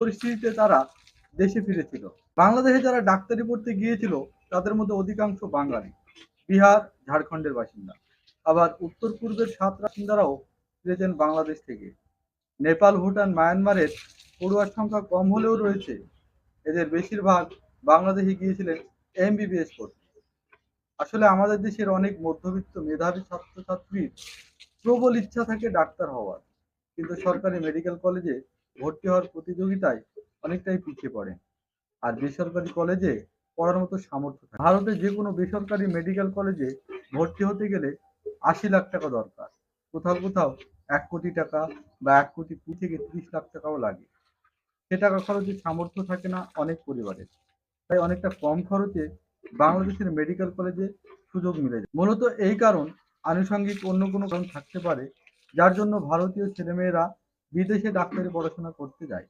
পরিস্থিতিতে তারা দেশে ফিরেছিল। বাংলাদেশে যারা ডাক্তারি পড়তে গিয়েছিল তাদের মধ্যে অধিকাংশ বাঙালি, বিহার, ঝাড়খণ্ডের বাসিন্দা। আবার উত্তর পূর্বের সাত বাসিন্দারাও ফিরেছেন বাংলাদেশ থেকে। নেপাল, ভুটান, মায়ানমারের পড়ুয়ার সংখ্যা কম হলেও রয়েছে। এদের বেশিরভাগ বাংলাদেশে গিয়েছিলেন এমবিবিএস পড়তে। আসলে আমাদের দেশের অনেক মধ্যবিত্ত মেধাবী ছাত্রছাত্রীর প্রবল ইচ্ছা থাকে ডাক্তার হওয়ার, কিন্তু সরকারি মেডিকেল কলেজে ভর্তি হওয়ার প্রতিযোগিতায় অনেকটাই পিছিয়ে পড়ে। আর বেসরকারি কলেজে পড়ার মতো সামর্থ্য থাকে। ভারতে যে কোনো বেসরকারি মেডিকেল কলেজে ভর্তি হতে গেলে ৮০ লাখ টাকা দরকার। কোথাও কোথাও ১ কোটি টাকা বা ১ কোটি ২০ থেকে ৩০ লাখ টাকাও লাগে। সে টাকা খরচের সামর্থ্য থাকে না অনেক পরিবারের। তাই অনেকটা কম খরচে বাংলাদেশের মেডিকেল কলেজে সুযোগ মিলে যায়। মূলত এই কারণ, আনুষঙ্গিক অন্য কোনো কারণ থাকতে পারে যার জন্য ভারতীয় ছেলেমেয়েরা বিদেশে ডাক্তারি পড়াশোনা করতে যায়।